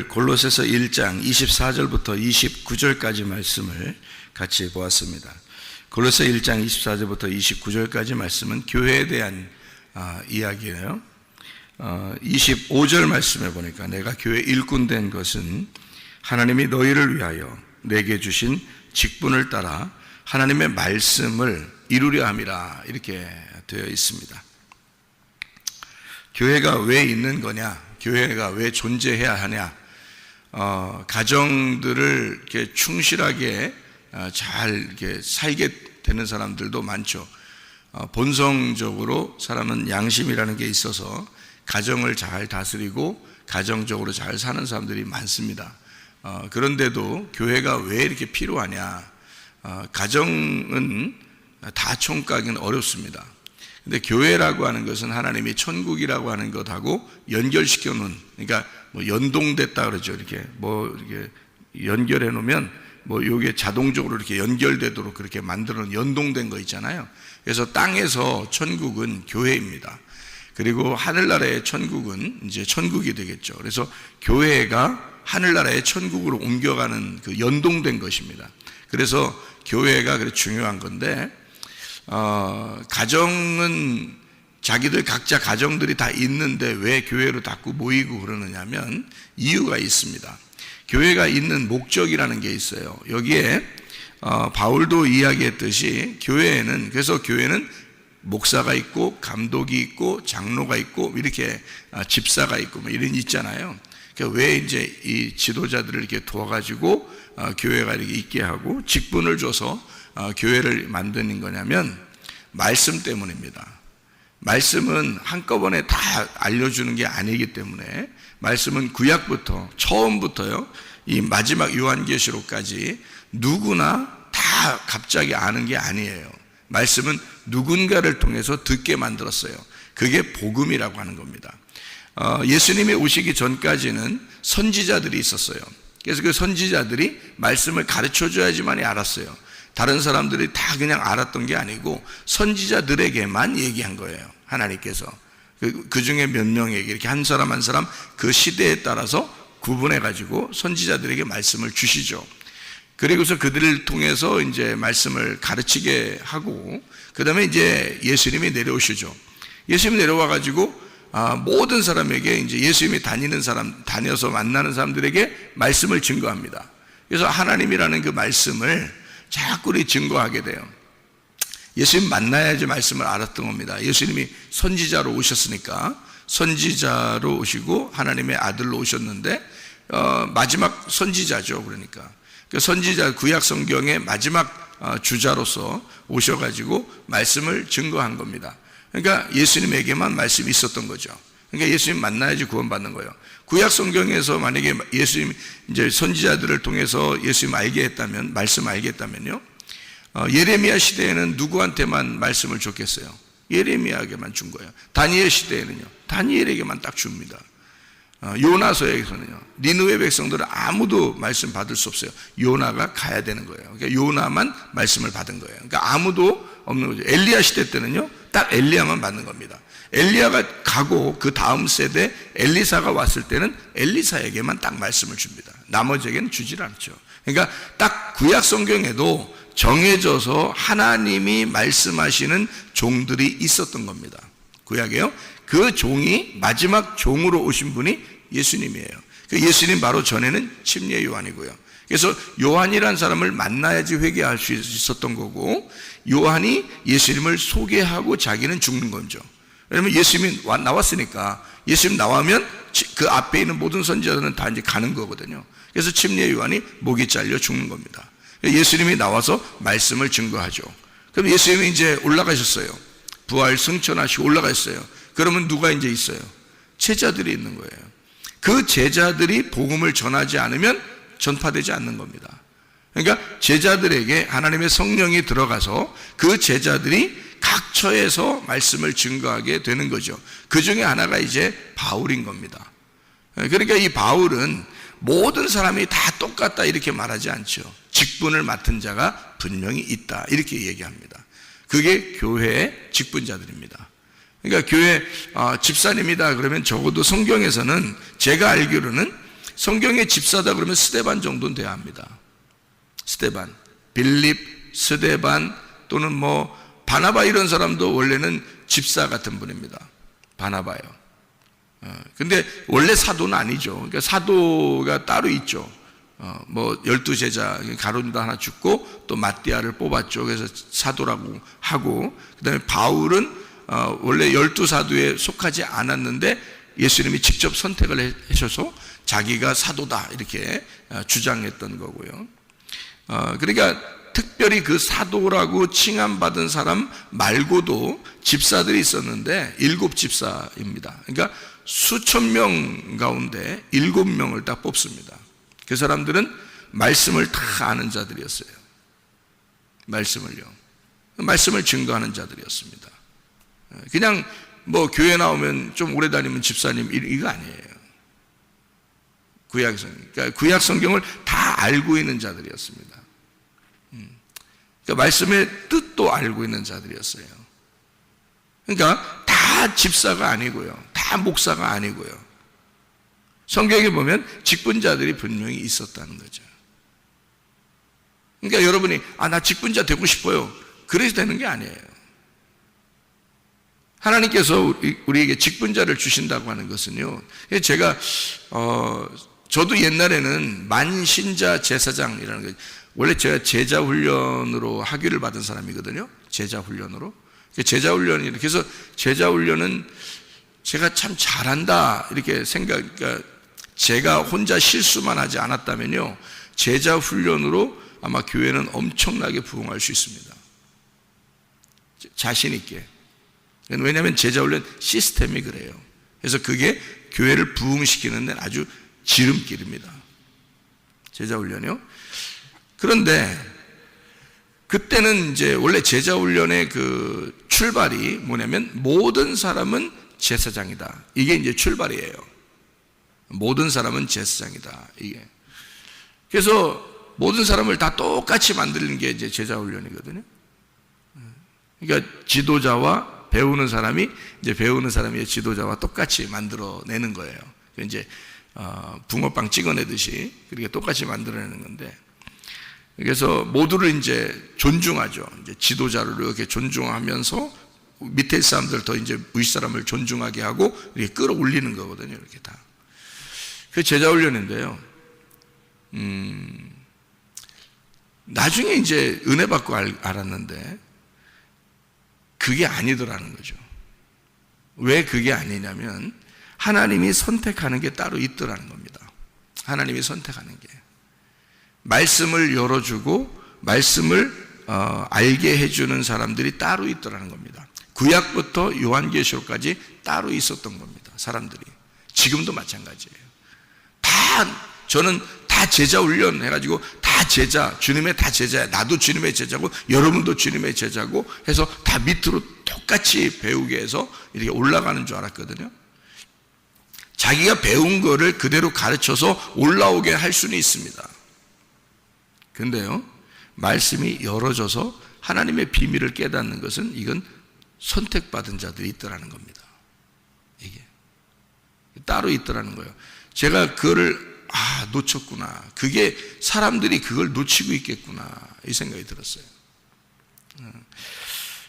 골로새서 1장 24절부터 29절까지 말씀을 같이 보았습니다. 골로새 1장 24절부터 29절까지 말씀은 교회에 대한 이야기예요. 25절 말씀에 보니까 내가 교회 일꾼 된 것은 하나님이 너희를 위하여 내게 주신 직분을 따라 하나님의 말씀을 이루려 함이라, 이렇게 되어 있습니다. 교회가 왜 있는 거냐, 교회가 왜 존재해야 하냐, 가정들을 이렇게 충실하게 잘 이렇게 살게 되는 사람들도 많죠. 본성적으로 사람은 양심이라는 게 있어서 가정을 잘 다스리고 가정적으로 잘 사는 사람들이 많습니다. 그런데도 교회가 왜 이렇게 필요하냐, 가정은 다 총각은 어렵습니다. 근데 교회라고 하는 것은 하나님이 천국이라고 하는 것하고 연결시켜 놓은, 그러니까 뭐 연동됐다 그러죠. 이렇게 연결해 놓으면 요게 자동적으로 이렇게 연결되도록 그렇게 만들어 놓은 연동된 거 있잖아요. 그래서 땅에서 천국은 교회입니다. 그리고 하늘나라의 천국은 이제 천국이 되겠죠. 그래서 교회가 하늘나라의 천국으로 옮겨가는 그 연동된 것입니다. 그래서 교회가 그렇게 중요한 건데, 가정은 자기들 각자 가정들이 다 있는데 왜 교회로 자꾸 모이고 그러느냐면 이유가 있습니다. 교회가 있는 목적이라는 게 있어요. 여기에 바울도 이야기했듯이 그래서 교회는 목사가 있고 감독이 있고 장로가 있고 이렇게 집사가 있고 뭐 이런 있잖아요. 그러니까 왜 이제 이 지도자들을 이렇게 도와가지고 교회가 이렇게 있게 하고 직분을 줘서 교회를 만드는 거냐면 말씀 때문입니다. 말씀은 한꺼번에 다 알려주는 게 아니기 때문에, 말씀은 구약부터 처음부터요, 이 마지막 요한계시록까지 누구나 다 갑자기 아는 게 아니에요. 말씀은 누군가를 통해서 듣게 만들었어요. 그게 복음이라고 하는 겁니다. 예수님이 오시기 전까지는 선지자들이 있었어요. 그래서 그 선지자들이 말씀을 가르쳐줘야지만이 알았어요. 다른 사람들이 다 그냥 알았던 게 아니고 선지자들에게만 얘기한 거예요. 하나님께서 그 중에 몇 명에게 이렇게 한 사람 한 사람 그 시대에 따라서 구분해 가지고 선지자들에게 말씀을 주시죠. 그리고서 그들을 통해서 이제 말씀을 가르치게 하고, 그 다음에 이제 예수님이 내려오시죠. 예수님이 내려와 가지고 모든 사람에게 이제 예수님이 다녀서 만나는 사람들에게 말씀을 증거합니다. 그래서 하나님이라는 그 말씀을 자꾸 증거하게 돼요. 예수님 만나야지 말씀을 알았던 겁니다. 예수님이 선지자로 오셨으니까, 선지자로 오시고 하나님의 아들로 오셨는데 마지막 선지자죠. 그러니까 그 선지자, 구약 성경의 마지막 주자로서 오셔가지고 말씀을 증거한 겁니다. 그러니까 예수님에게만 말씀이 있었던 거죠. 그러니까 예수님 만나야지 구원받는 거예요. 구약 성경에서 만약에 예수님 이제 선지자들을 통해서 예수님 알게 했다면, 말씀 알게 했다면요, 예레미야 시대에는 누구한테만 말씀을 줬겠어요? 예레미야에게만 준 거예요. 다니엘 시대에는요, 다니엘에게만 딱 줍니다. 요나서에서는요, 니느웨 백성들은 아무도 말씀 받을 수 없어요. 요나가 가야 되는 거예요. 그러니까 요나만 말씀을 받은 거예요. 그러니까 아무도 없는 거죠. 엘리야 시대 때는요, 딱 엘리야만 받는 겁니다. 엘리야가 가고 그 다음 세대 엘리사가 왔을 때는 엘리사에게만 딱 말씀을 줍니다. 나머지에게는 주질 않죠. 그러니까 딱 구약 성경에도 정해져서 하나님이 말씀하시는 종들이 있었던 겁니다. 구약에요. 그 종이 마지막 종으로 오신 분이 예수님이에요. 그 예수님 바로 전에는 침례 요한이고요. 그래서 요한이라는 사람을 만나야지 회개할 수 있었던 거고, 요한이 예수님을 소개하고 자기는 죽는 거죠. 왜냐면 예수님이 나왔으니까, 예수님 나오면 그 앞에 있는 모든 선지자들은 다 이제 가는 거거든요. 그래서 침례 요한이 목이 잘려 죽는 겁니다. 예수님이 나와서 말씀을 증거하죠. 그럼 예수님이 이제 올라가셨어요. 부활 승천하시고 올라갔어요. 그러면 누가 이제 있어요? 제자들이 있는 거예요. 그 제자들이 복음을 전하지 않으면 전파되지 않는 겁니다. 그러니까 제자들에게 하나님의 성령이 들어가서 그 제자들이 각 처에서 말씀을 증거하게 되는 거죠. 그 중에 하나가 이제 바울인 겁니다. 그러니까 이 바울은 모든 사람이 다 똑같다 이렇게 말하지 않죠. 직분을 맡은 자가 분명히 있다 이렇게 얘기합니다. 그게 교회의 직분자들입니다. 그러니까 교회 집사님이다 그러면 적어도 성경에서는 제가 알기로는 성경의 집사다 그러면 스데반 정도는 돼야 합니다. 스데반, 빌립, 스데반 또는 뭐 바나바 이런 사람도 원래는 집사 같은 분입니다. 바나바요. 근데 원래 사도는 아니죠. 그러니까 사도가 따로 있죠. 뭐 12제자 가룟유다 하나 죽고 또 마띠아를 뽑았죠. 그래서 사도라고 하고, 그다음에 바울은 원래 12사도에 속하지 않았는데 예수님이 직접 선택을 하셔서 자기가 사도다 이렇게 주장했던 거고요. 그러니까 특별히 그 사도라고 칭함받은 사람 말고도 집사들이 있었는데 7집사입니다. 그러니까 수천 명 가운데 7명을 딱 뽑습니다. 그 사람들은 말씀을 다 아는 자들이었어요. 말씀을 증거하는 자들이었습니다. 그냥 뭐 교회 나오면 좀 오래 다니면 집사님 이거 아니에요. 그러니까 구약 성경을 다 알고 있는 자들이었습니다. 그러니까 말씀의 뜻도 알고 있는 자들이었어요. 그러니까 다 집사가 아니고요, 다 목사가 아니고요. 성경에 보면 직분자들이 분명히 있었다는 거죠. 그러니까 여러분이 나 직분자 되고 싶어요, 그래서 되는 게 아니에요. 하나님께서 우리에게 직분자를 주신다고 하는 것은요, 제가 저도 옛날에는 만신자 제사장이라는 거, 원래 제가 제자 훈련으로 학위를 받은 사람이거든요. 제자 훈련으로. 그래서 제자 훈련은 제가 참 잘한다 이렇게 그러니까 제가 혼자 실수만 하지 않았다면요, 제자 훈련으로 아마 교회는 엄청나게 부흥할 수 있습니다. 자신 있게. 왜냐하면 제자 훈련 시스템이 그래요. 그래서 그게 교회를 부흥시키는 데는 아주 지름길입니다. 제자 훈련이요. 그런데 그때는 이제 원래 제자 훈련의 그 출발이 뭐냐면 모든 사람은 제사장이다. 이게 이제 출발이에요. 모든 사람은 제사장이다. 이게. 그래서 모든 사람을 다 똑같이 만드는 게 이제 제자 훈련이거든요. 그러니까 지도자와 배우는 사람이 지도자와 똑같이 만들어내는 거예요. 이제 붕어빵 찍어내듯이 그렇게 똑같이 만들어내는 건데, 그래서 모두를 이제 존중하죠. 이제 지도자를 이렇게 존중하면서 밑에 사람들 더 이제 위 사람을 존중하게 하고 이렇게 끌어올리는 거거든요. 이렇게 다. 그 제자 훈련인데요. 나중에 이제 은혜 받고 알았는데 그게 아니더라는 거죠. 왜 그게 아니냐면 하나님이 선택하는 게 따로 있더라는 겁니다. 하나님이 선택하는 게. 말씀을 열어주고 말씀을 알게 해주는 사람들이 따로 있더라는 겁니다. 구약부터 요한계시록까지 따로 있었던 겁니다. 사람들이. 지금도 마찬가지예요. 저는 다 제자 훈련 해가지고 다 제자, 주님의 다 제자야. 나도 주님의 제자고 여러분도 주님의 제자고 해서 다 밑으로 똑같이 배우게 해서 이렇게 올라가는 줄 알았거든요. 자기가 배운 거를 그대로 가르쳐서 올라오게 할 수는 있습니다. 근데요, 말씀이 열어져서 하나님의 비밀을 깨닫는 것은 이건 선택받은 자들이 있더라는 겁니다. 이게 따로 있더라는 거예요. 제가 그거를 놓쳤구나. 그게 사람들이 그걸 놓치고 있겠구나 이 생각이 들었어요.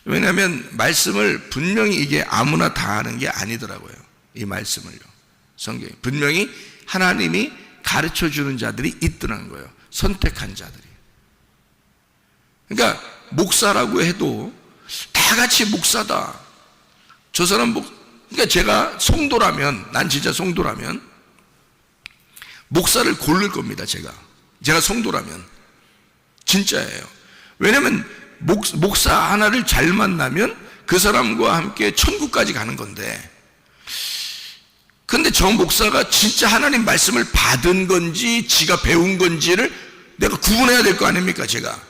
왜냐하면 말씀을 분명히 이게 아무나 다 하는 게 아니더라고요. 이 말씀을요. 성경이 분명히 하나님이 가르쳐주는 자들이 있더라는 거예요. 선택한 자들이. 그러니까 목사라고 해도 다 같이 목사다. 저 사람 그러니까 제가 성도라면, 난 진짜 성도라면 목사를 고를 겁니다. 제가 성도라면 진짜예요. 왜냐하면 목사 하나를 잘 만나면 그 사람과 함께 천국까지 가는 건데, 근데 저 목사가 진짜 하나님 말씀을 받은 건지 지가 배운 건지를 내가 구분해야 될 거 아닙니까? 제가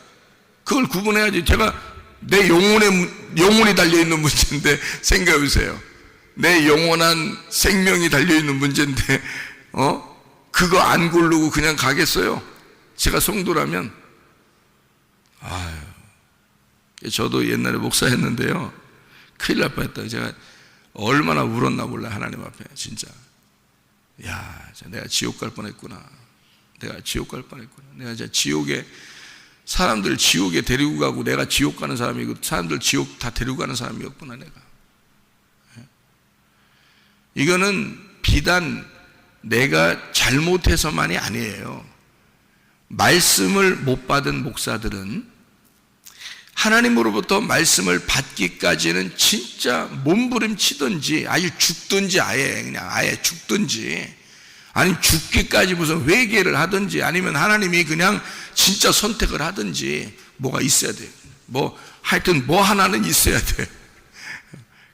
그걸 구분해야지. 제가 내 영혼이 달려있는 문제인데 생각해 보세요. 내 영원한 생명이 달려있는 문제인데 그거 안 고르고 그냥 가겠어요? 제가 성도라면. 저도 옛날에 목사했는데요, 큰일 날 뻔했다. 제가 얼마나 울었나 몰라, 하나님 앞에. 진짜 야, 내가 지옥 갈 뻔했구나. 내가 지옥 갈 뻔했구나. 내가 진짜 지옥에, 사람들 지옥에 데리고 가고 내가 지옥 가는 사람이고 사람들 지옥 다 데리고 가는 사람이었구나 내가. 이거는 비단 내가 잘못해서만이 아니에요. 말씀을 못 받은 목사들은 하나님으로부터 말씀을 받기까지는 진짜 몸부림치든지 아예 죽든지 그냥 아예 죽든지, 아니면 죽기까지 무슨 회개를 하든지, 아니면 하나님이 그냥 진짜 선택을 하든지 뭐가 있어야 돼요. 하여튼 뭐 하나는 있어야 돼.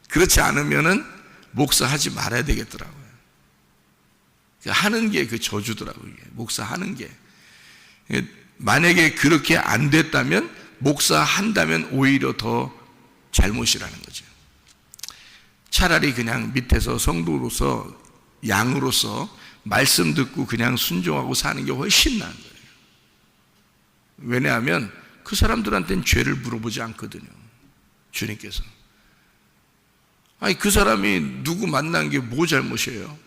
그렇지 않으면은 목사하지 말아야 되겠더라고요. 하는 게 그 저주더라고요. 목사하는 게. 만약에 그렇게 안 됐다면, 목사한다면 오히려 더 잘못이라는 거죠. 차라리 그냥 밑에서 성도로서, 양으로서 말씀 듣고 그냥 순종하고 사는 게 훨씬 나은 거예요. 왜냐하면 그 사람들한테는 죄를 물어보지 않거든요, 주님께서. 아니, 그 사람이 누구 만난 게 뭐 잘못이에요?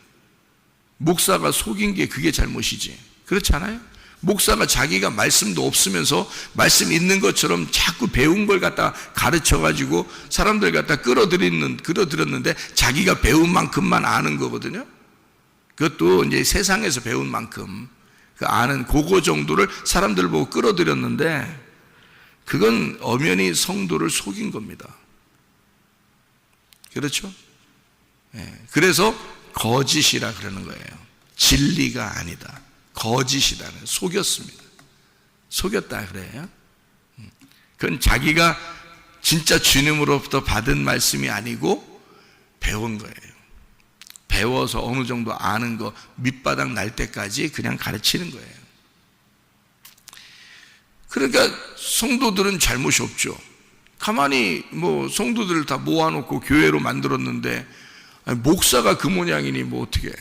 목사가 속인 게 그게 잘못이지. 그렇지 않아요? 목사가 자기가 말씀도 없으면서 말씀 있는 것처럼 자꾸 배운 걸 갖다 가르쳐가지고 사람들 갖다 끌어들였는데 자기가 배운 만큼만 아는 거거든요. 그것도 이제 세상에서 배운 만큼 그 아는 그거 정도를 사람들 보고 끌어들였는데, 그건 엄연히 성도를 속인 겁니다. 그렇죠? 그래서 거짓이라 그러는 거예요. 진리가 아니다. 거짓이다는, 속였습니다. 속였다 그래요. 그건 자기가 진짜 주님으로부터 받은 말씀이 아니고 배운 거예요. 배워서 어느 정도 아는 거 밑바닥 날 때까지 그냥 가르치는 거예요. 그러니까 성도들은 잘못이 없죠. 가만히 성도들을 다 모아놓고 교회로 만들었는데, 목사가 그 모양이니 어떻게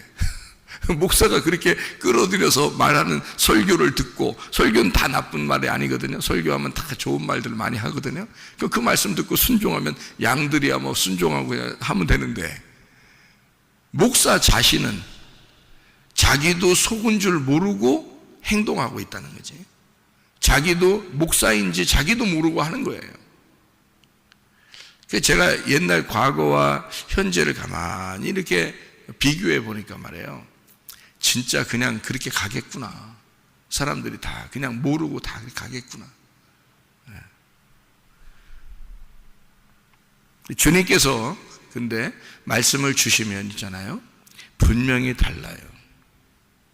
목사가 그렇게 끌어들여서 말하는 설교를 듣고, 설교는 다 나쁜 말이 아니거든요. 설교하면 다 좋은 말들을 많이 하거든요. 그 말씀 듣고 순종하면 양들이야 순종하고 하면 되는데, 목사 자신은 자기도 속은 줄 모르고 행동하고 있다는 거지. 자기도 목사인지 자기도 모르고 하는 거예요. 제가 옛날 과거와 현재를 가만히 이렇게 비교해 보니까 말이에요, 진짜 그냥 그렇게 가겠구나. 사람들이 다 그냥 모르고 다 가겠구나. 주님께서 근데 말씀을 주시면 있잖아요, 분명히 달라요.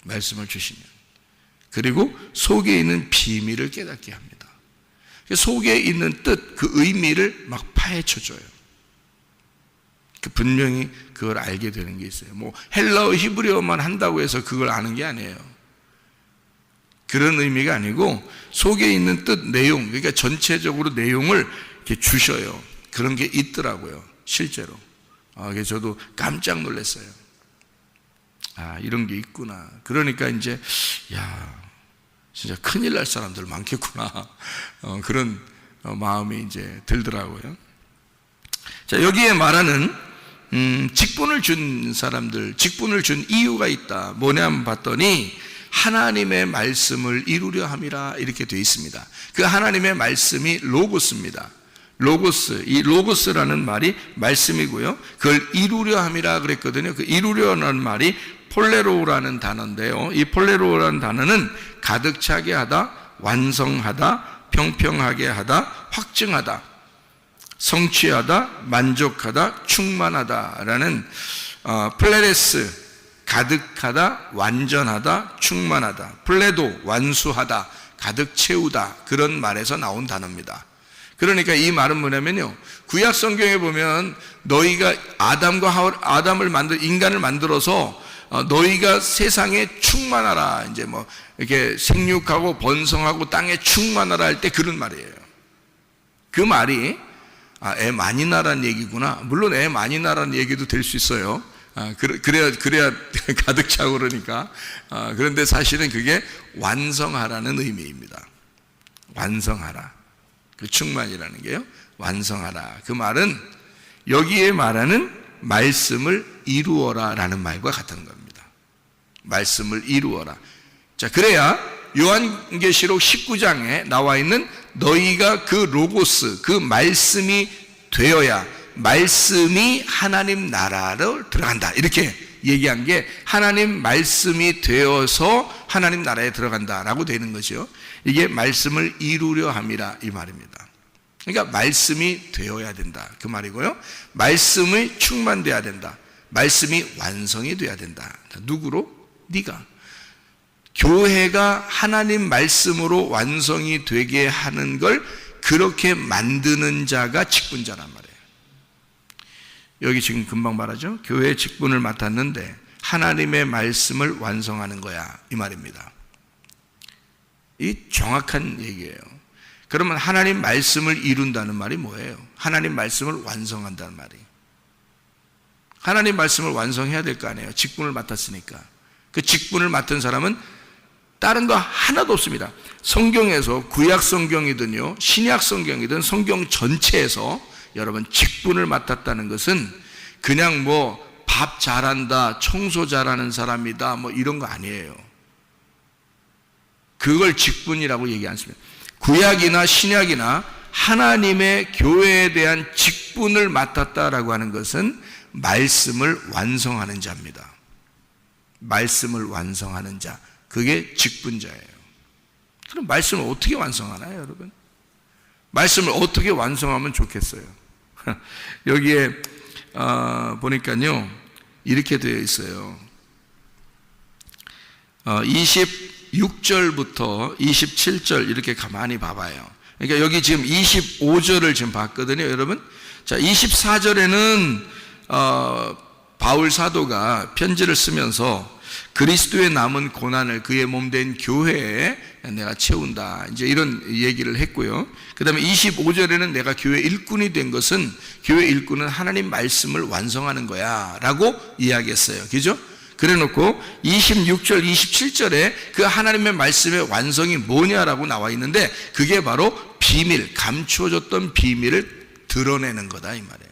말씀을 주시면. 그리고 속에 있는 비밀을 깨닫게 합니다. 속에 있는 뜻, 그 의미를 막 파헤쳐줘요. 분명히 그걸 알게 되는 게 있어요. 헬라어, 히브리어만 한다고 해서 그걸 아는 게 아니에요. 그런 의미가 아니고 속에 있는 뜻, 내용, 그러니까 전체적으로 내용을 이렇게 주셔요. 그런 게 있더라고요, 실제로. 그래서 저도 깜짝 놀랐어요. 이런 게 있구나. 그러니까 이제 진짜 큰일 날 사람들 많겠구나. 그런 마음이 이제 들더라고요. 자, 여기에 말하는 직분을 준 사람들, 직분을 준 이유가 있다. 뭐냐 한번 봤더니 하나님의 말씀을 이루려 함이라 이렇게 되어 있습니다. 그 하나님의 말씀이 로고스입니다. 로고스, 이 로고스라는 말이 말씀이고요, 그걸 이루려 함이라 그랬거든요. 그 이루려는 말이 폴레로라는 단어인데요, 이 폴레로라는 단어는 가득 차게 하다, 완성하다, 평평하게 하다, 확증하다, 성취하다, 만족하다, 충만하다라는 플레레스, 가득하다, 완전하다, 충만하다, 플레도, 완수하다, 가득 채우다, 그런 말에서 나온 단어입니다. 그러니까 이 말은 뭐냐면요, 구약 성경에 보면 너희가 인간을 만들어서 너희가 세상에 충만하라, 이제 이렇게 생육하고 번성하고 땅에 충만하라 할 때 그런 말이에요. 그 말이 애 많이 낳으라는 얘기구나. 물론 애 많이 낳으라는 얘기도 될 수 있어요. 그래야 가득 차고 그러니까. 그런데 사실은 그게 완성하라는 의미입니다. 완성하라. 그 충만이라는 게요, 완성하라. 그 말은 여기에 말하는 말씀을 이루어라 라는 말과 같은 겁니다. 말씀을 이루어라. 자, 그래야 요한계시록 19장에 나와 있는 너희가 그 로고스, 그 말씀이 되어야 말씀이 하나님 나라로 들어간다. 이렇게 얘기한 게 하나님 말씀이 되어서 하나님 나라에 들어간다라고 되는 거죠. 이게 말씀을 이루려 함이라 이 말입니다. 그러니까 말씀이 되어야 된다 그 말이고요. 말씀이 충만돼야 된다. 말씀이 완성이 돼야 된다. 누구로? 네가. 교회가 하나님 말씀으로 완성이 되게 하는 걸 그렇게 만드는 자가 직분자란 말이에요. 여기 지금 금방 말하죠. 교회의 직분을 맡았는데 하나님의 말씀을 완성하는 거야 이 말입니다. 이 정확한 얘기예요. 그러면 하나님 말씀을 이룬다는 말이 뭐예요? 하나님 말씀을 완성한다는 말이. 하나님 말씀을 완성해야 될 거 아니에요. 직분을 맡았으니까. 그 직분을 맡은 사람은 다른 거 하나도 없습니다. 성경에서 구약 성경이든요 신약 성경이든 성경 전체에서 여러분 직분을 맡았다는 것은 그냥 뭐 밥 잘한다, 청소 잘하는 사람이다 뭐 이런 거 아니에요. 그걸 직분이라고 얘기 않습니다. 구약이나 신약이나 하나님의 교회에 대한 직분을 맡았다라고 하는 것은 말씀을 완성하는 자입니다. 말씀을 완성하는 자, 그게 직분자예요. 그럼 말씀을 어떻게 완성하나요, 여러분? 말씀을 어떻게 완성하면 좋겠어요? 여기에 보니까요 이렇게 되어 있어요. 26절부터 27절 이렇게 가만히 봐봐요. 그러니까 여기 지금 25절을 지금 봤거든요, 여러분. 자, 24절에는 바울 사도가 편지를 쓰면서 그리스도의 남은 고난을 그의 몸된 교회에 내가 채운다, 이제 이런 얘기를 했고요. 그 다음에 25절에는 내가 교회 일꾼이 된 것은 교회 일꾼은 하나님 말씀을 완성하는 거야 라고 이야기했어요. 그죠? 그래 놓고 26절 27절에 그 하나님의 말씀의 완성이 뭐냐라고 나와 있는데 그게 바로 비밀, 감추어졌던 비밀을 드러내는 거다 이 말이에요.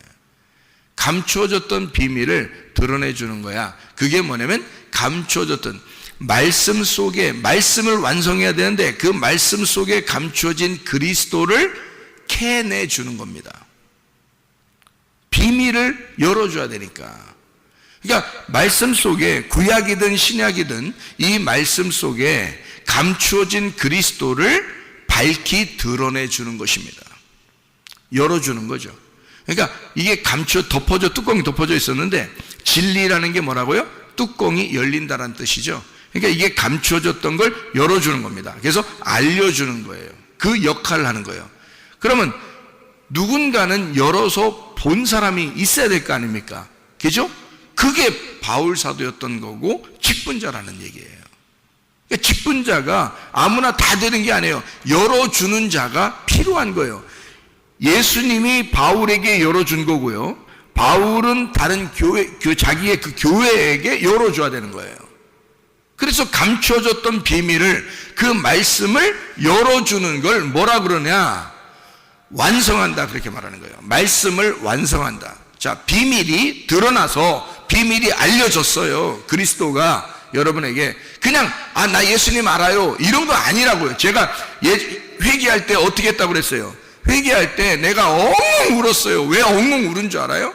감추어졌던 비밀을 드러내주는 거야. 그게 뭐냐면 감추어졌던 말씀 속에, 말씀을 완성해야 되는데 그 말씀 속에 감추어진 그리스도를 캐내주는 겁니다. 비밀을 열어줘야 되니까. 그러니까 말씀 속에, 구약이든 신약이든 이 말씀 속에 감추어진 그리스도를 밝히 드러내주는 것입니다. 열어주는 거죠. 그러니까 이게 뚜껑이 덮어져 있었는데 진리라는 게 뭐라고요? 뚜껑이 열린다는 뜻이죠. 그러니까 이게 감추어졌던 걸 열어주는 겁니다. 그래서 알려주는 거예요. 그 역할을 하는 거예요. 그러면 누군가는 열어서 본 사람이 있어야 될 거 아닙니까? 그죠? 그게 바울 사도였던 거고 직분자라는 얘기예요. 그러니까 직분자가 아무나 다 되는 게 아니에요. 열어주는 자가 필요한 거예요. 예수님이 바울에게 열어준 거고요. 바울은 다른 자기의 그 교회에게 열어줘야 되는 거예요. 그래서 감춰졌던 비밀을, 그 말씀을 열어주는 걸 뭐라 그러냐? 완성한다, 그렇게 말하는 거예요. 말씀을 완성한다. 자, 비밀이 드러나서 비밀이 알려졌어요. 그리스도가 여러분에게 그냥 나 예수님 알아요 이런 거 아니라고요. 제가 회개할 때 어떻게 했다고 그랬어요? 회개할 때 내가 엉엉 울었어요. 왜 엉엉 울은 줄 알아요?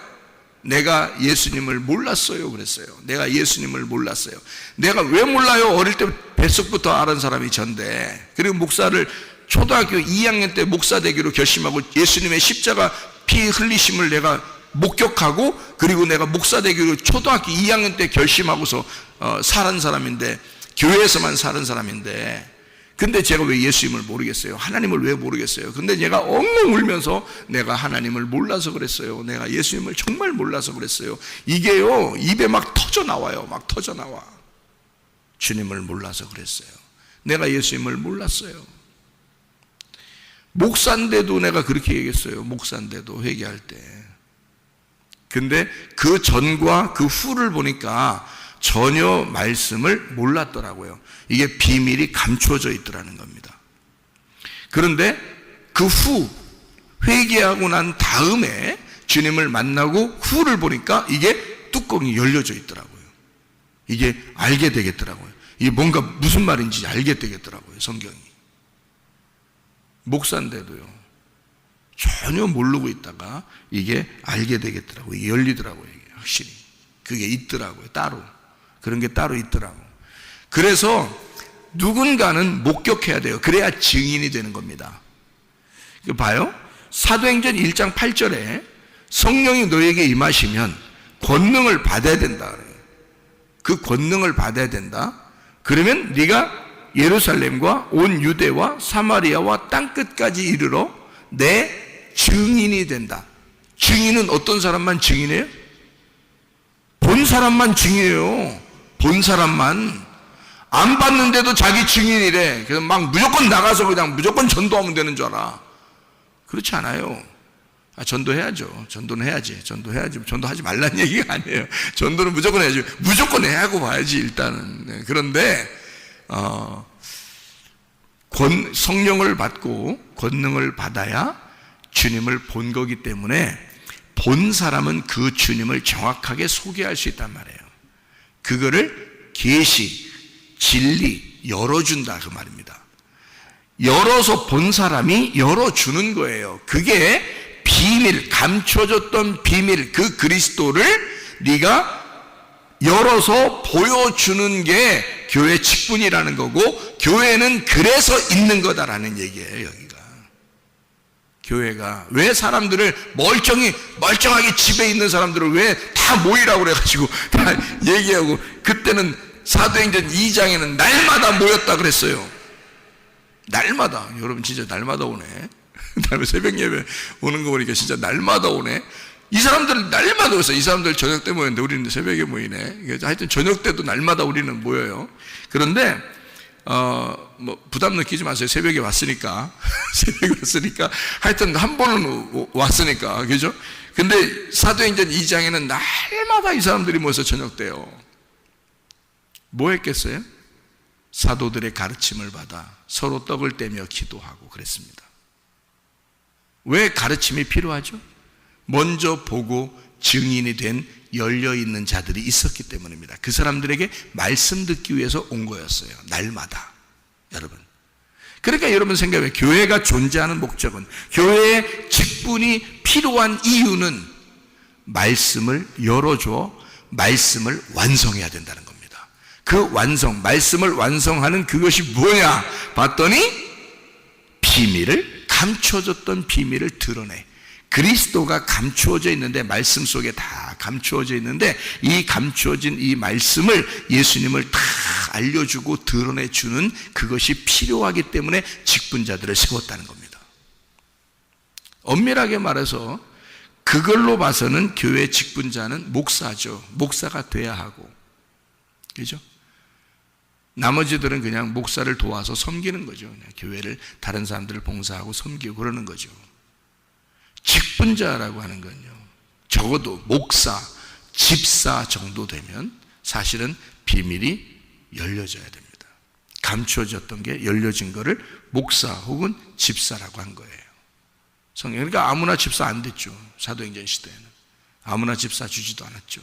내가 예수님을 몰랐어요 그랬어요. 내가 예수님을 몰랐어요. 내가 왜 몰라요? 어릴 때 뱃속부터 알은 사람이 전데, 그리고 목사를 초등학교 2학년 때 목사 되기로 결심하고 예수님의 십자가 피 흘리심을 내가 목격하고, 그리고 내가 목사 되기로 초등학교 2학년 때 결심하고서 살은 사람인데, 교회에서만 사는 사람인데, 근데 제가 왜 예수님을 모르겠어요? 하나님을 왜 모르겠어요? 근데 제가 엉엉 울면서 내가 하나님을 몰라서 그랬어요. 내가 예수님을 정말 몰라서 그랬어요. 이게요, 입에 막 터져 나와요. 막 터져 나와. 주님을 몰라서 그랬어요. 내가 예수님을 몰랐어요. 목사인데도 내가 그렇게 얘기했어요. 목사인데도 회개할 때. 근데 그 전과 그 후를 보니까 전혀 말씀을 몰랐더라고요. 이게 비밀이 감추어져 있더라는 겁니다. 그런데 그 후 회개하고 난 다음에 주님을 만나고 후를 보니까 이게 뚜껑이 열려져 있더라고요. 이게 알게 되겠더라고요. 이게 뭔가 무슨 말인지 알게 되겠더라고요, 성경이. 목사인데도요, 전혀 모르고 있다가 이게 알게 되겠더라고요. 이게 열리더라고요, 이게 확실히. 그게 있더라고요, 따로. 그런 게 따로 있더라고요. 그래서 누군가는 목격해야 돼요. 그래야 증인이 되는 겁니다. 이거 봐요. 사도행전 1장 8절에 성령이 너에게 임하시면 권능을 받아야 된다 그래요. 그 권능을 받아야 된다. 그러면 네가 예루살렘과 온 유대와 사마리아와 땅끝까지 이르러 내 증인이 된다. 증인은 어떤 사람만 증인해요? 본 사람만 증인해요. 본 사람만. 안 봤는데도 자기 증인이래. 그래서 막 무조건 나가서 그냥 무조건 전도하면 되는 줄 알아. 그렇지 않아요. 전도해야죠. 전도는 해야지. 전도해야지. 전도하지 말라는 얘기가 아니에요. 전도는 무조건 해야지. 무조건 해야 하고 봐야지, 일단은. 그런데, 성령을 받고 권능을 받아야 주님을 본 거기 때문에 본 사람은 그 주님을 정확하게 소개할 수 있단 말이에요. 그거를 계시, 진리, 열어준다 그 말입니다. 열어서 본 사람이 열어주는 거예요. 그게 비밀, 감춰졌던 비밀, 그 그리스도를 네가 열어서 보여주는 게 교회 직분이라는 거고, 교회는 그래서 있는 거다라는 얘기예요. 여기가 교회가 왜 사람들을 멀쩡하게 집에 있는 사람들을 왜 다 모이라고 그래가지고 다 얘기하고, 그때는 사도행전 2장에는 날마다 모였다 그랬어요. 날마다. 여러분 진짜 날마다 오네. 새벽 예배 오는 거 보니까 진짜 날마다 오네. 이 사람들 날마다 오세요. 이 사람들 저녁 때 모였는데 우리는 새벽에 모이네. 하여튼 저녁 때도 날마다 우리는 모여요. 그런데 부담 느끼지 마세요. 새벽에 왔으니까. 새벽에 왔으니까. 하여튼 한 번은 왔으니까. 그죠? 근데 사도행전 2장에는 날마다 이 사람들이 모여서 저녁 때요. 뭐 했겠어요? 사도들의 가르침을 받아 서로 떡을 떼며 기도하고 그랬습니다. 왜 가르침이 필요하죠? 먼저 보고 증인이 된 열려있는 자들이 있었기 때문입니다. 그 사람들에게 말씀 듣기 위해서 온 거였어요. 날마다. 여러분. 그러니까 여러분 생각해요. 교회가 존재하는 목적은, 교회의 직분이 필요한 이유는 말씀을 열어줘 말씀을 완성해야 된다는 겁니다. 그 완성, 말씀을 완성하는 그것이 뭐냐 봤더니 비밀을, 감춰졌던 비밀을 드러내. 그리스도가 감추어져 있는데, 말씀 속에 다 감추어져 있는데, 이 감추어진 이 말씀을, 예수님을 다 알려주고 드러내주는 그것이 필요하기 때문에 직분자들을 세웠다는 겁니다. 엄밀하게 말해서 그걸로 봐서는 교회 직분자는 목사죠. 목사가 돼야 하고, 그죠? 나머지들은 그냥 목사를 도와서 섬기는 거죠. 그냥 교회를, 다른 사람들을 봉사하고 섬기고 그러는 거죠. 직분자라고 하는 건요, 적어도 목사, 집사 정도 되면 사실은 비밀이 열려져야 됩니다. 감추어졌던 게 열려진 거를 목사 혹은 집사라고 한 거예요. 그러니까 아무나 집사 안 됐죠. 사도행전 시대에는 아무나 집사 주지도 않았죠.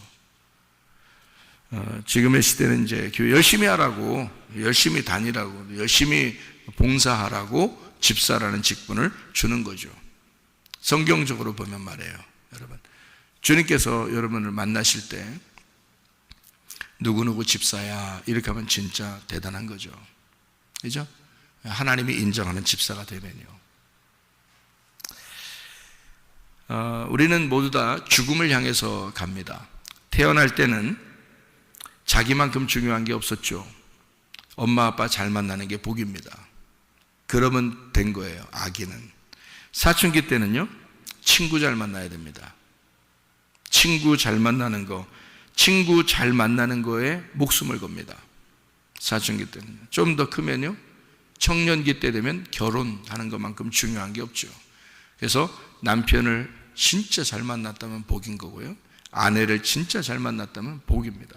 지금의 시대는 이제 교회 열심히 하라고, 열심히 다니라고, 열심히 봉사하라고 집사라는 직분을 주는 거죠. 성경적으로 보면 말이에요. 여러분, 주님께서 여러분을 만나실 때 누구누구 집사야 이렇게 하면 진짜 대단한 거죠. 그죠? 하나님이 인정하는 집사가 되면요. 우리는 모두 다 죽음을 향해서 갑니다. 태어날 때는 자기만큼 중요한 게 없었죠. 엄마 아빠 잘 만나는 게 복입니다. 그러면 된 거예요. 아기는. 사춘기 때는요, 친구 잘 만나야 됩니다. 친구 잘 만나는 거, 친구 잘 만나는 거에 목숨을 겁니다. 사춘기 때는. 좀 더 크면요, 청년기 때 되면 결혼하는 것만큼 중요한 게 없죠. 그래서 남편을 진짜 잘 만났다면 복인 거고요, 아내를 진짜 잘 만났다면 복입니다.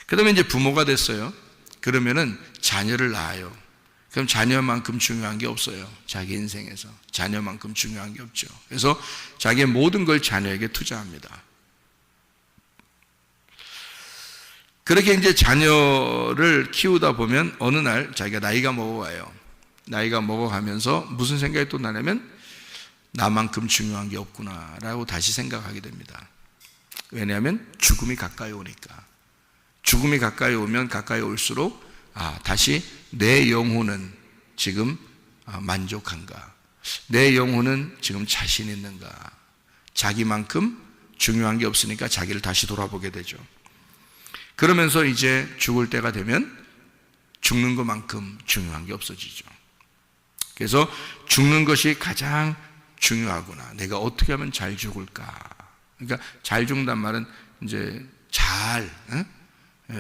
그 다음에 이제 부모가 됐어요. 그러면은 자녀를 낳아요. 그럼 자녀만큼 중요한 게 없어요. 자기 인생에서 자녀만큼 중요한 게 없죠. 그래서 자기의 모든 걸 자녀에게 투자합니다. 그렇게 이제 자녀를 키우다 보면 어느 날 자기가 나이가 먹어가요. 나이가 먹어가면서 무슨 생각이 또 나냐면 나만큼 중요한 게 없구나라고 다시 생각하게 됩니다. 왜냐하면 죽음이 가까이 오니까. 죽음이 가까이 오면 가까이 올수록 다시 내 영혼은 지금 만족한가? 내 영혼은 지금 자신 있는가? 자기만큼 중요한 게 없으니까 자기를 다시 돌아보게 되죠. 그러면서 이제 죽을 때가 되면 죽는 것만큼 중요한 게 없어지죠. 그래서 죽는 것이 가장 중요하구나. 내가 어떻게 하면 잘 죽을까? 그러니까 잘 죽는단 말은 이제 잘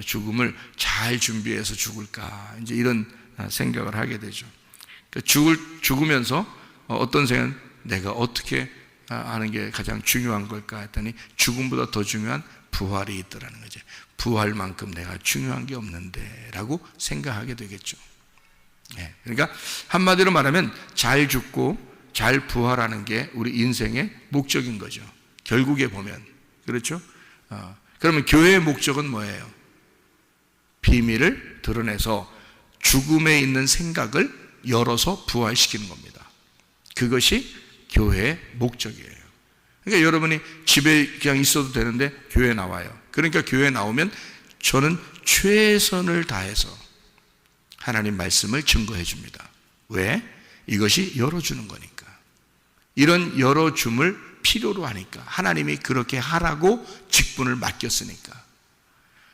죽음을 잘 준비해서 죽을까? 이제 이런 생각을 하게 되죠. 그러니까 죽으면서 어떤 생각은 내가 어떻게 하는 게 가장 중요한 걸까 했더니 죽음보다 더 중요한 부활이 있더라는 거죠. 부활만큼 내가 중요한 게 없는데 라고 생각하게 되겠죠. 그러니까 한마디로 말하면 잘 죽고 잘 부활하는 게 우리 인생의 목적인 거죠. 결국에 보면. 그렇죠? 그러면 교회의 목적은 뭐예요? 비밀을 드러내서 죽음에 있는 생각을 열어서 부활시키는 겁니다. 그것이 교회의 목적이에요. 그러니까 여러분이 집에 그냥 있어도 되는데 교회에 나와요. 그러니까 교회에 나오면 저는 최선을 다해서 하나님 말씀을 증거해 줍니다. 왜? 이것이 열어주는 거니까. 이런 열어줌을 필요로 하니까. 하나님이 그렇게 하라고 직분을 맡겼으니까.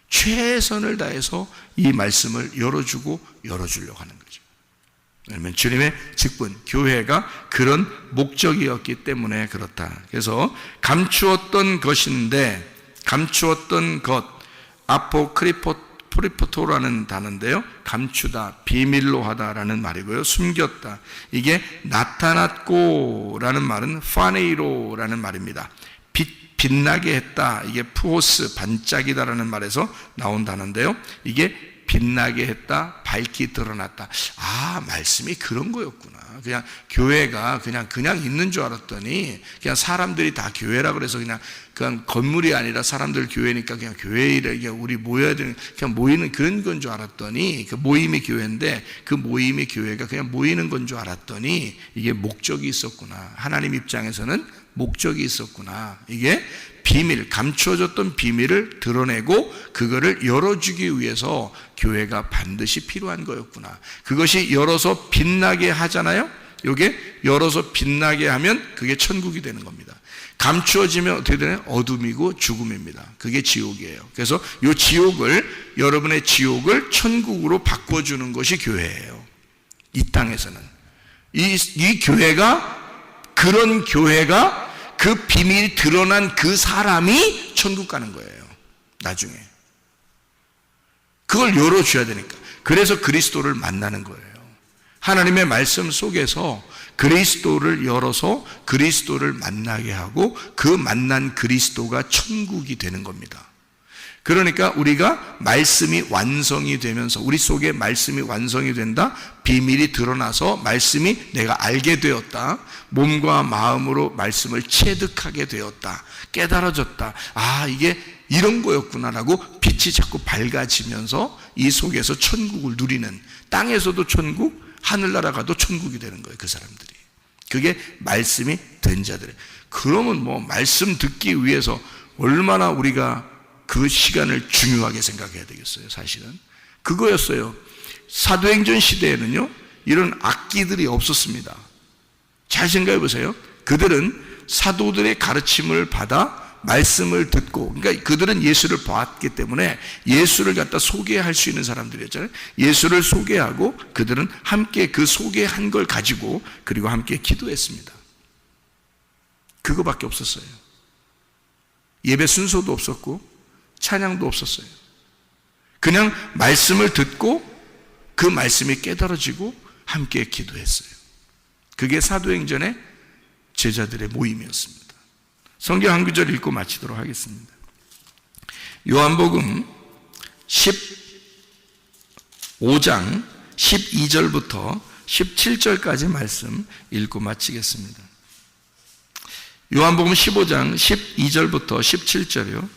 최선을 다해서 이 말씀을 열어주려고 하는 거죠. 왜냐하면 주님의 직분, 교회가 그런 목적이었기 때문에 그렇다. 그래서 감추었던 것인데, 감추었던 것, 아포크리포토라는 단어인데요, 감추다, 비밀로 하다라는 말이고요, 숨겼다. 이게 나타났고라는 말은 파네이로라는 말입니다. 빛나게 했다. 이게 푸오스, 반짝이다라는 말에서 나온 단어인데요, 이게 빛나게 했다, 밝히 드러났다. 말씀이 그런 거였구나. 그냥 교회가 그냥 있는 줄 알았더니, 그냥 사람들이 다 교회라 그래서 그냥 건물이 아니라 사람들 교회니까 그냥 교회에 우리 모여야 되는, 그냥 모이는 그런 건 줄 알았더니, 그 모임이 교회인데 그 모임이 교회가 그냥 모이는 건 줄 알았더니 이게 목적이 있었구나. 하나님 입장에서는 목적이 있었구나. 이게 비밀, 감추어졌던 비밀을 드러내고 그거를 열어주기 위해서 교회가 반드시 필요한 거였구나. 그것이 열어서 빛나게 하잖아요. 이게 열어서 빛나게 하면 그게 천국이 되는 겁니다. 감추어지면 어떻게 되나요? 어둠이고 죽음입니다. 그게 지옥이에요. 그래서 이 지옥을, 여러분의 지옥을 천국으로 바꿔주는 것이 교회예요. 이 땅에서는. 이 교회가, 그런 교회가, 그 비밀이 드러난 그 사람이 천국 가는 거예요. 나중에. 그걸 열어줘야 되니까. 그래서 그리스도를 만나는 거예요. 하나님의 말씀 속에서 그리스도를 열어서 그리스도를 만나게 하고 그 만난 그리스도가 천국이 되는 겁니다. 그러니까 우리가 말씀이 완성이 되면서, 우리 속에 말씀이 완성이 된다, 비밀이 드러나서 말씀이 내가 알게 되었다, 몸과 마음으로 말씀을 체득하게 되었다, 깨달아졌다, 이게 이런 거였구나라고 빛이 자꾸 밝아지면서 이 속에서 천국을 누리는, 땅에서도 천국, 하늘나라 가도 천국이 되는 거예요. 그 사람들이. 그게 말씀이 된 자들. 그러면 말씀 듣기 위해서 얼마나 우리가 그 시간을 중요하게 생각해야 되겠어요. 사실은 그거였어요. 사도행전 시대에는요, 이런 악기들이 없었습니다. 잘 생각해 보세요. 그들은 사도들의 가르침을 받아 말씀을 듣고, 그러니까 그들은 예수를 봤기 때문에 예수를 갖다 소개할 수 있는 사람들이었잖아요. 예수를 소개하고 그들은 함께 그 소개한 걸 가지고 그리고 함께 기도했습니다. 그거밖에 없었어요. 예배 순서도 없었고 찬양도 없었어요. 그냥 말씀을 듣고 그 말씀이 깨달아지고 함께 기도했어요. 그게 사도행전의 제자들의 모임이었습니다. 성경 한 구절 읽고 마치도록 하겠습니다. 요한복음 15장 12절부터 17절까지 말씀 읽고 마치겠습니다. 요한복음 15장 12절부터 17절이요.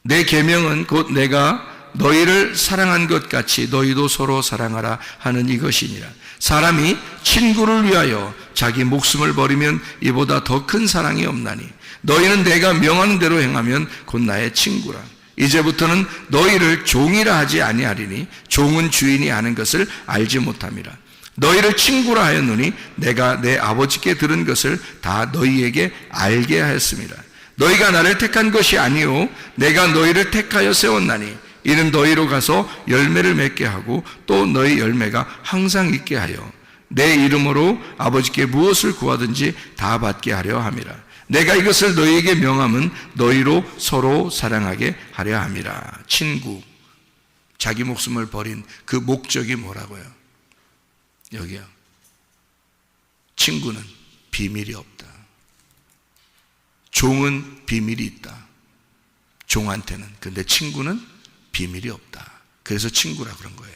내 계명은 곧 내가 너희를 사랑한 것 같이 너희도 서로 사랑하라 하는 이것이니라. 사람이 친구를 위하여 자기 목숨을 버리면 이보다 더 큰 사랑이 없나니 너희는 내가 명하는 대로 행하면 곧 나의 친구라. 이제부터는 너희를 종이라 하지 아니하리니 종은 주인이 아는 것을 알지 못함이라. 너희를 친구라 하였노니 내가 내 아버지께 들은 것을 다 너희에게 알게 하였습니다. 너희가 나를 택한 것이 아니요 내가 너희를 택하여 세웠나니 이는 너희로 가서 열매를 맺게 하고 또 너희 열매가 항상 있게 하여 내 이름으로 아버지께 무엇을 구하든지 다 받게 하려 함이라. 내가 이것을 너희에게 명함은 너희로 서로 사랑하게 하려 함이라. 친구, 자기 목숨을 버린 그 목적이 뭐라고요? 여기요. 친구는 비밀이 없다. 종은 비밀이 있다. 종한테는. 근데 친구는 비밀이 없다. 그래서 친구라 그런 거예요.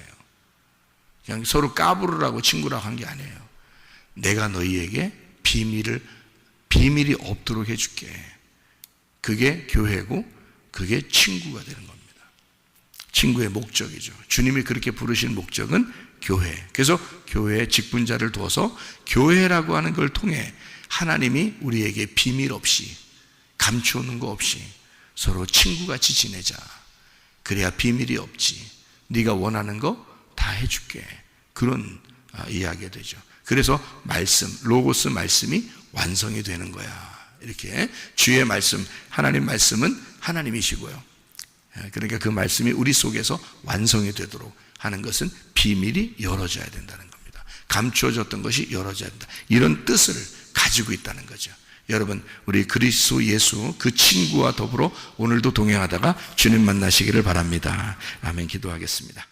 그냥 서로 까부르라고 친구라고 한 게 아니에요. 내가 너희에게 비밀이 없도록 해줄게. 그게 교회고 그게 친구가 되는 겁니다. 친구의 목적이죠. 주님이 그렇게 부르신 목적은 교회. 그래서 교회에 직분자를 두어서 교회라고 하는 걸 통해 하나님이 우리에게 비밀 없이 감추는 거 없이 서로 친구같이 지내자. 그래야 비밀이 없지. 네가 원하는 거 다 해줄게. 그런 이야기가 되죠. 그래서 말씀, 로고스 말씀이 완성이 되는 거야. 이렇게 주의 말씀, 하나님 말씀은 하나님이시고요. 그러니까 그 말씀이 우리 속에서 완성이 되도록 하는 것은 비밀이 열어져야 된다는 겁니다. 감추어졌던 것이 열어져야 된다. 이런 뜻을 가지고 있다는 거죠. 여러분, 우리 그리스도 예수 그 친구와 더불어 오늘도 동행하다가 주님 만나시기를 바랍니다. 아멘. 기도하겠습니다.